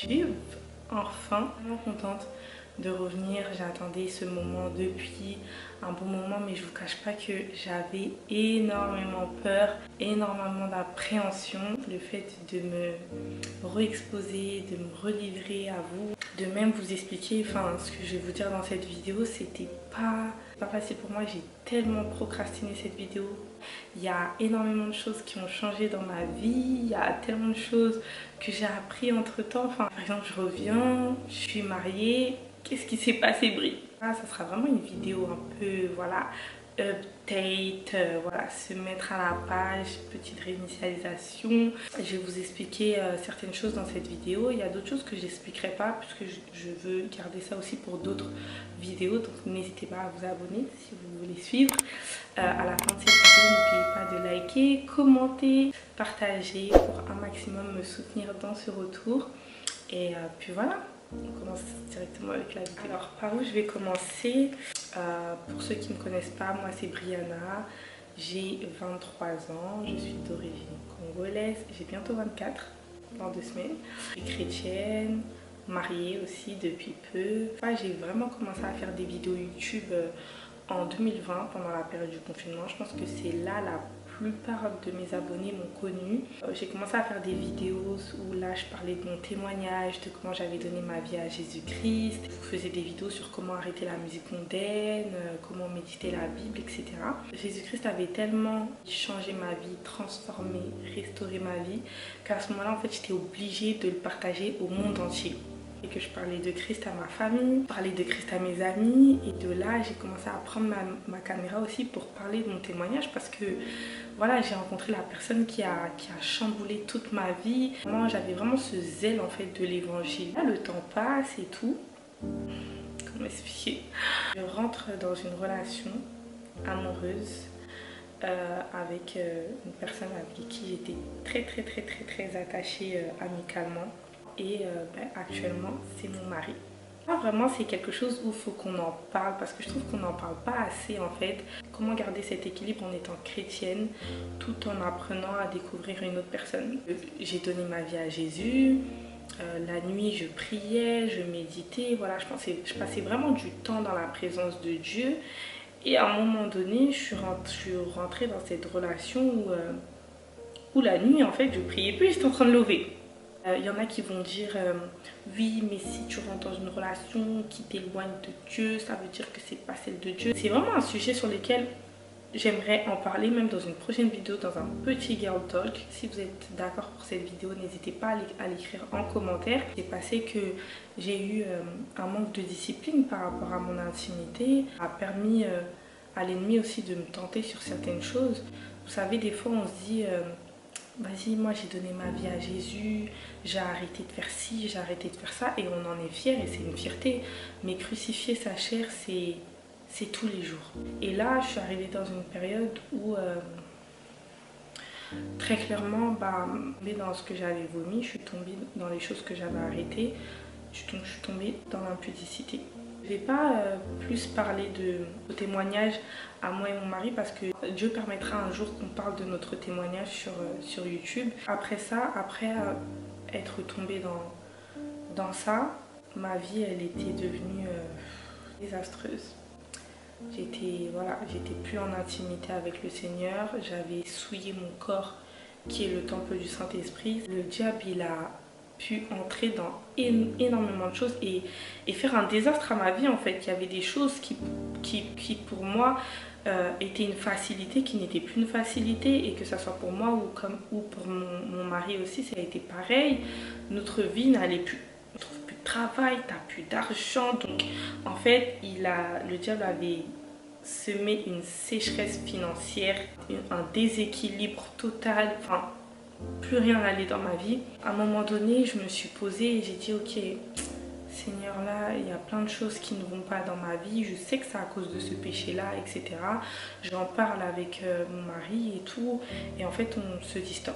suis enfin vraiment contente de revenir. J'attendais ce moment depuis un bon moment, mais je vous cache pas que j'avais énormément peur, énormément d'appréhension. Le fait de me re-exposer, de me relivrer à vous, de même vous expliquer, enfin ce que je vais vous dire dans cette vidéo, c'était pas facile pour moi. J'ai tellement procrastiné cette vidéo. Il y a énormément de choses qui ont changé dans ma vie, il y a tellement de choses que j'ai appris entre temps. Enfin, par exemple, je reviens, je suis mariée, qu'est-ce qui s'est passé, Brie? Ça sera vraiment une vidéo un peu, voilà, update, voilà, se mettre à la page, petite réinitialisation. Je vais vous expliquer certaines choses dans cette vidéo. Il y a d'autres choses que j'expliquerai pas puisque je veux garder ça aussi pour d'autres vidéos. Donc n'hésitez pas à vous abonner si vous voulez suivre. À la fin de cette vidéo, n'oubliez pas de liker, commenter, partager pour un maximum me soutenir dans ce retour. Et puis voilà. On commence directement avec la vidéo. Alors par où je vais commencer? Pour ceux qui ne me connaissent pas, moi c'est Brianna, j'ai 23 ans, je suis d'origine congolaise, j'ai bientôt 24 dans 2 semaines. Je suis chrétienne, mariée aussi depuis peu. J'ai vraiment commencé à faire des vidéos YouTube en 2020 pendant la période du confinement. Je pense que c'est là la plupart de mes abonnés m'ont connue. J'ai commencé à faire des vidéos où là je parlais de mon témoignage, de comment j'avais donné ma vie à Jésus-Christ. Je faisais des vidéos sur comment arrêter la musique mondaine, comment méditer la Bible, etc. Jésus-Christ avait tellement changé ma vie, transformé, restauré ma vie, qu'à ce moment-là en fait j'étais obligée de le partager au monde entier. Et que je parlais de Christ à ma famille, parler de Christ à mes amis, et de là j'ai commencé à prendre ma caméra aussi pour parler de mon témoignage, parce que voilà, j'ai rencontré la personne qui a chamboulé toute ma vie. Moi j'avais vraiment ce zèle en fait de l'évangile. Là le temps passe et tout, comment expliquer, je rentre dans une relation amoureuse avec une personne avec qui j'étais très attachée amicalement. Et actuellement c'est mon mari. Vraiment c'est quelque chose où il faut qu'on en parle, parce que je trouve qu'on n'en parle pas assez en fait. Comment garder cet équilibre en étant chrétienne tout en apprenant à découvrir une autre personne. J'ai donné ma vie à Jésus, la nuit je priais, je méditais, voilà, je passais vraiment du temps dans la présence de Dieu. Et à un moment donné je suis rentrée dans cette relation où la nuit en fait je priais plus, j'étais en train de lever. Il y en a qui vont dire oui, mais si tu rentres dans une relation qui t'éloigne de Dieu, ça veut dire que c'est pas celle de Dieu. C'est vraiment un sujet sur lequel j'aimerais en parler, même dans une prochaine vidéo, dans un petit girl talk. Si vous êtes d'accord pour cette vidéo, n'hésitez pas à l'écrire en commentaire. C'est passé que j'ai eu un manque de discipline par rapport à mon intimité, a permis à l'ennemi aussi de me tenter sur certaines choses. Vous savez, des fois on se dit vas-y, moi j'ai donné ma vie à Jésus, j'ai arrêté de faire ci, j'ai arrêté de faire ça, et on en est fier et c'est une fierté. Mais crucifier sa chair, c'est tous les jours. Et là, je suis arrivée dans une période où très clairement, dans ce que j'avais vomi, je suis tombée dans les choses que j'avais arrêtées, je suis tombée dans l'impudicité. Je ne vais pas plus parler de témoignage à moi et mon mari, parce que Dieu permettra un jour qu'on parle de notre témoignage sur YouTube. Après ça, après être tombée dans ça, ma vie elle était devenue désastreuse. J'étais plus en intimité avec le Seigneur, j'avais souillé mon corps qui est le temple du Saint-Esprit. Le diable il a pu entrer dans énormément de choses et faire un désastre à ma vie en fait. Il y avait des choses qui pour moi étaient une facilité, qui n'étaient plus une facilité, et que ça soit pour moi ou pour mon mari aussi, ça a été pareil. Notre vie n'allait plus, on trouve plus de travail, t'as plus d'argent, donc en fait le diable avait semé une sécheresse financière, un déséquilibre total, enfin plus rien n'allait dans ma vie. À un moment donné, je me suis posée et j'ai dit ok, Seigneur, là il y a plein de choses qui ne vont pas dans ma vie, je sais que c'est à cause de ce péché là, etc. J'en parle avec mon mari et tout, et en fait on se dit stop,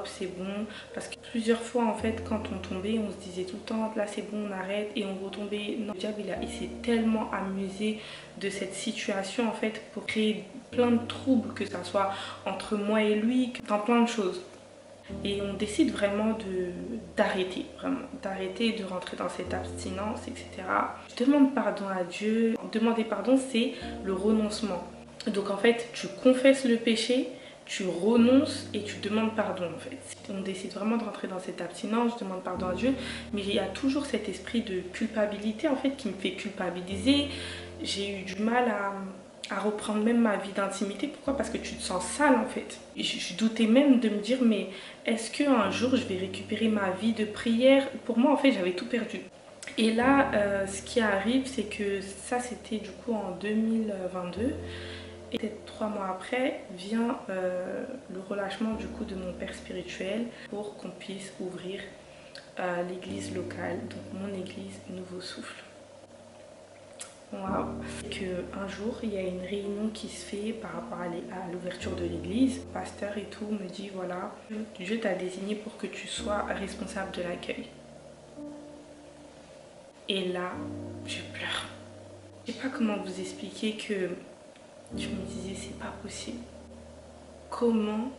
c'est bon, parce que plusieurs fois en fait quand on tombait on se disait tout le temps là c'est bon on arrête, et on retombait. Non, le diable il s'est tellement amusé de cette situation en fait pour créer plein de troubles, que ça soit entre moi et lui, dans plein de choses. Et on décide vraiment d'arrêter, de rentrer dans cette abstinence, etc. Je demande pardon à Dieu. Demander pardon, c'est le renoncement. Donc en fait, tu confesses le péché, tu renonces et tu demandes pardon en fait. On décide vraiment de rentrer dans cette abstinence, je demande pardon à Dieu, mais il y a toujours cet esprit de culpabilité en fait qui me fait culpabiliser. J'ai eu du mal à reprendre même ma vie d'intimité. Pourquoi? Parce que tu te sens sale en fait. Je doutais même de me dire, mais est-ce qu'un jour je vais récupérer ma vie de prière? Pour moi en fait j'avais tout perdu. Et là ce qui arrive c'est que ça c'était du coup en 2022. Et peut-être 3 mois après vient le relâchement du coup de mon père spirituel pour qu'on puisse ouvrir l'église locale, donc mon église Nouveau Souffle. Waouh! Un jour il y a une réunion qui se fait par rapport à l'ouverture de l'église. Le pasteur et tout me dit voilà, Dieu t'a désigné pour que tu sois responsable de l'accueil. Et là, je pleure. Je sais pas comment vous expliquer que je me disais c'est pas possible. Comment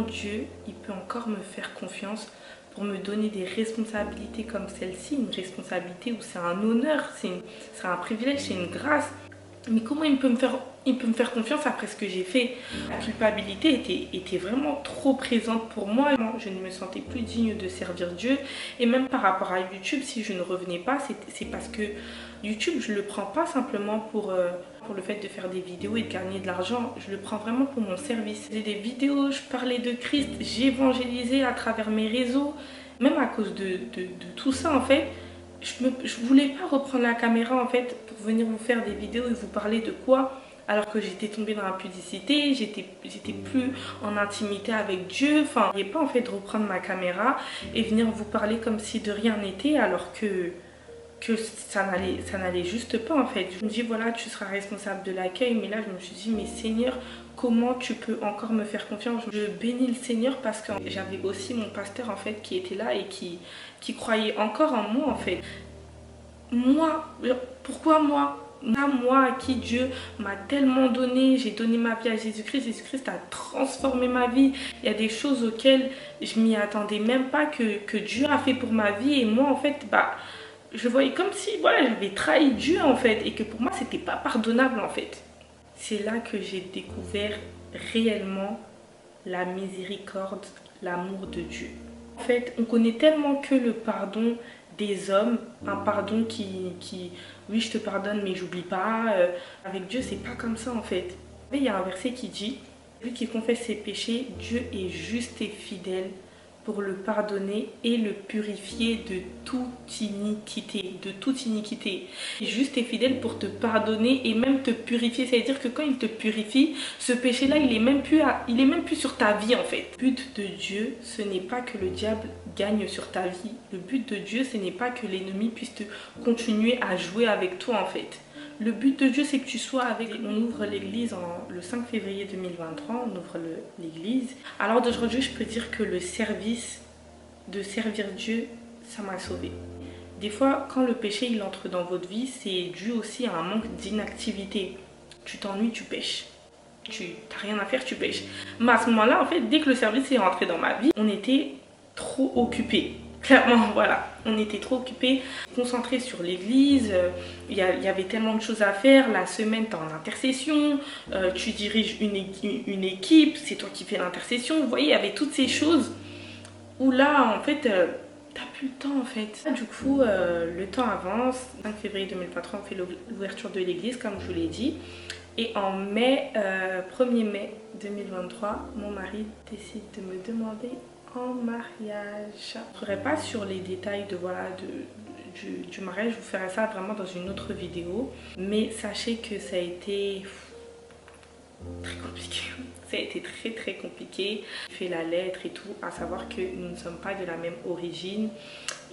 Dieu il peut encore me faire confiance pour me donner des responsabilités comme celle-ci, une responsabilité où c'est un honneur, c'est un privilège, c'est une grâce. Mais comment il peut me faire confiance après ce que j'ai fait? La culpabilité était vraiment trop présente pour moi. Je ne me sentais plus digne de servir Dieu. Et même par rapport à YouTube, si je ne revenais pas, c'est parce que YouTube, je ne le prends pas simplement pour le fait de faire des vidéos et de gagner de l'argent. Je le prends vraiment pour mon service. J'ai des vidéos, je parlais de Christ, j'évangélisais à travers mes réseaux. Même à cause de tout ça, en fait, je voulais pas reprendre la caméra en fait pour venir vous faire des vidéos et vous parler de quoi alors que j'étais tombée dans la pudicité, j'étais plus en intimité avec Dieu. Enfin, je voulais pas en fait reprendre ma caméra et venir vous parler comme si de rien n'était alors que ça n'allait juste pas en fait. Je me dis voilà, tu seras responsable de l'accueil, mais là je me suis dit mais Seigneur, comment tu peux encore me faire confiance? Je bénis le Seigneur parce que j'avais aussi mon pasteur en fait qui était là et qui croyait encore en moi en fait. Moi, pourquoi moi? Moi à qui Dieu m'a tellement donné, j'ai donné ma vie à Jésus-Christ, Jésus-Christ a transformé ma vie. Il y a des choses auxquelles je m'y attendais même pas que Dieu a fait pour ma vie et moi en fait je voyais comme si voilà, j'avais trahi Dieu en fait et que pour moi c'était pas pardonnable en fait. C'est là que j'ai découvert réellement la miséricorde, l'amour de Dieu. En fait, on connaît tellement que le pardon des hommes, un pardon qui oui je te pardonne mais j'oublie pas. Avec Dieu c'est pas comme ça en fait. Il y a un verset qui dit, lui qui confesse ses péchés, Dieu est juste et fidèle pour le pardonner et le purifier de toute iniquité. Il est juste et fidèle pour te pardonner et même te purifier. C'est-à-dire que quand il te purifie, ce péché-là, il est même plus sur ta vie en fait. Le but de Dieu, ce n'est pas que le diable gagne sur ta vie. Le but de Dieu, ce n'est pas que l'ennemi puisse continuer à jouer avec toi en fait. Le but de Dieu, c'est que tu sois avec. On ouvre l'église le 5 février 2023, on ouvre l'église. Alors d'aujourd'hui, je peux dire que le service de servir Dieu, ça m'a sauvée. Des fois, quand le péché il entre dans votre vie, c'est dû aussi à un manque d'inactivité. Tu t'ennuies, tu pêches. Tu n'as rien à faire, tu pêches. Mais à ce moment-là, en fait, dès que le service est rentré dans ma vie, on était trop occupés. Clairement, voilà, on était trop occupés, concentrés sur l'église, il y avait tellement de choses à faire. La semaine, tu es en intercession, tu diriges une équipe, c'est toi qui fais l'intercession. Vous voyez, il y avait toutes ces choses où là, en fait, t'as plus le temps en fait. Du coup, le temps avance. 5 février 2023, on fait l'ouverture de l'église, comme je vous l'ai dit. Et en 1er mai 2023, mon mari décide de me demander en mariage. Je ne ferai pas sur les détails du mariage, je vous ferai ça vraiment dans une autre vidéo. Mais sachez que ça a été très compliqué. Ça a été très compliqué. J'ai fait la lettre et tout, à savoir que nous ne sommes pas de la même origine.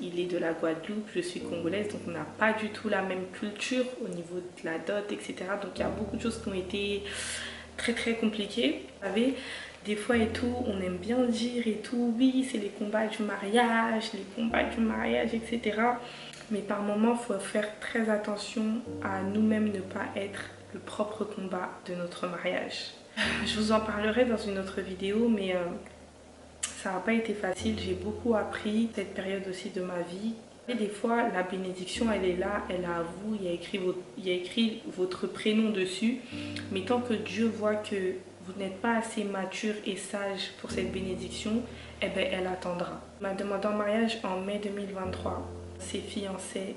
Il est de la Guadeloupe, je suis congolaise, donc on n'a pas du tout la même culture au niveau de la dot, etc. Donc il y a beaucoup de choses qui ont été très compliquées. Vous savez, des fois et tout, on aime bien dire et tout, oui, c'est les combats du mariage, etc. Mais par moments, il faut faire très attention à nous-mêmes ne pas être le propre combat de notre mariage. Je vous en parlerai dans une autre vidéo, mais Ça n'a pas été facile, j'ai beaucoup appris cette période aussi de ma vie. Et des fois, la bénédiction, elle est là, elle est à vous, il y a écrit votre prénom dessus. Mais tant que Dieu voit que vous n'êtes pas assez mature et sage pour cette bénédiction, eh ben, elle attendra. Elle m'a demandé en mariage en mai 2023. S'est fiancée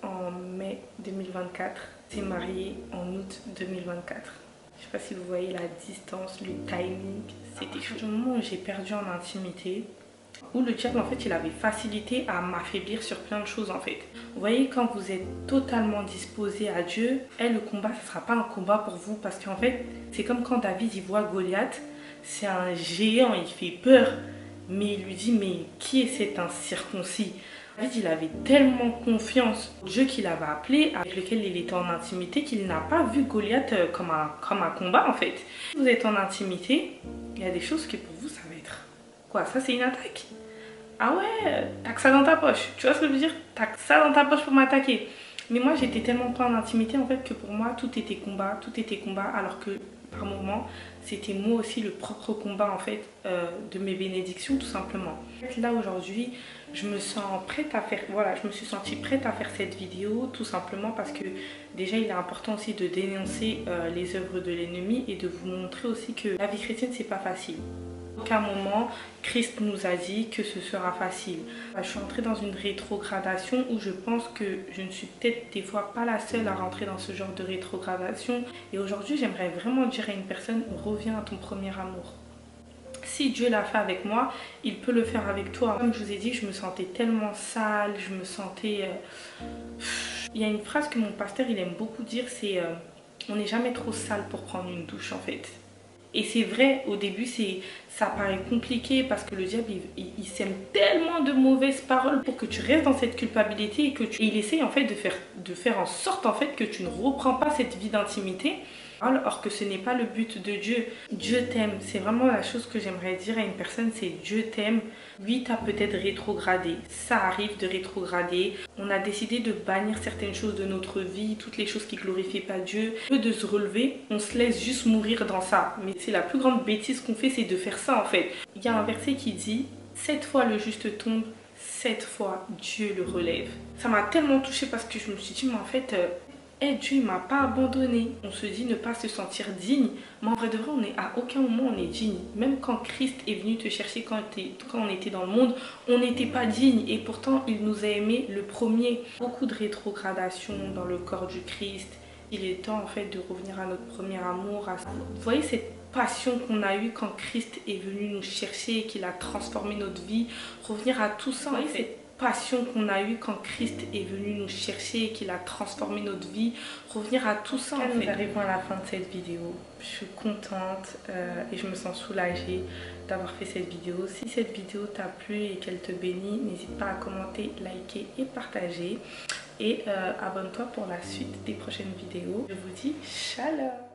en mai 2024. S'est mariée en août 2024. Je sais pas si vous voyez la distance, le timing, c'était chaud. Au moment où j'ai perdu en intimité, où le diable en fait il avait facilité à m'affaiblir sur plein de choses en fait. Vous voyez, quand vous êtes totalement disposé à Dieu, le combat ce sera pas un combat pour vous, parce qu'en fait c'est comme quand David il voit Goliath, c'est un géant, il fait peur, mais il lui dit mais qui est cet incirconcis? David il avait tellement confiance au Dieu qu'il avait appelé, avec lequel il était en intimité, qu'il n'a pas vu Goliath comme un combat en fait. Si vous êtes en intimité, il y a des choses qui pour vous ça va être quoi? Ça c'est une attaque? Ah ouais, t'as que ça dans ta poche. Tu vois ce que je veux dire? T'as que ça dans ta poche pour m'attaquer. Mais moi, j'étais tellement pas en intimité en fait que pour moi, tout était combat, alors que par moments, c'était moi aussi le propre combat en fait de mes bénédictions tout simplement. Là aujourd'hui, je me sens prête à faire, voilà, je me suis sentie prête à faire cette vidéo tout simplement parce que déjà, il est important aussi de dénoncer les œuvres de l'ennemi et de vous montrer aussi que la vie chrétienne, c'est pas facile. À aucun moment, Christ nous a dit que ce sera facile. Je suis entrée dans une rétrogradation où je pense que je ne suis peut-être des fois pas la seule à rentrer dans ce genre de rétrogradation. Et aujourd'hui, j'aimerais vraiment dire à une personne, reviens à ton premier amour. Si Dieu l'a fait avec moi, il peut le faire avec toi. Comme je vous ai dit, je me sentais tellement sale, je me sentais... Il y a une phrase que mon pasteur il aime beaucoup dire, c'est on n'est jamais trop sale pour prendre une douche en fait. Et c'est vrai, au début, ça paraît compliqué parce que le diable, il sème tellement de mauvaises paroles pour que tu restes dans cette culpabilité et il essaye en fait de faire en sorte en fait que tu ne reprends pas cette vie d'intimité. Or que ce n'est pas le but de Dieu. Dieu t'aime. C'est vraiment la chose que j'aimerais dire à une personne, c'est Dieu t'aime. Oui, tu as peut-être rétrogradé. Ça arrive de rétrograder. On a décidé de bannir certaines choses de notre vie, toutes les choses qui ne glorifient pas Dieu. Au lieu de se relever, on se laisse juste mourir dans ça. Mais c'est la plus grande bêtise qu'on fait, c'est de faire ça en fait. Il y a un verset qui dit « 7 fois le juste tombe, 7 fois Dieu le relève ». Ça m'a tellement touchée parce que je me suis dit, mais en fait... Dieu ne m'a pas abandonné. On se dit ne pas se sentir digne. Mais en vrai de vrai, à aucun moment on est digne. Même quand Christ est venu te chercher quand on était dans le monde, on n'était pas digne. Et pourtant, il nous a aimés le premier. Beaucoup de rétrogradation dans le corps du Christ. Il est temps en fait de revenir à notre premier amour. Vous voyez cette passion qu'on a eue quand Christ est venu nous chercher et qu'il a transformé notre vie. Revenir à tout ça en fait. Passion qu'on a eue quand Christ est venu nous chercher et qu'il a transformé notre vie, revenir à tout ça. Nous arrivons à la fin de cette vidéo. Je suis contente et je me sens soulagée d'avoir fait cette vidéo. Si cette vidéo t'a plu et qu'elle te bénit, n'hésite pas à commenter, liker et partager. Et abonne-toi pour la suite des prochaines vidéos. Je vous dis shalom.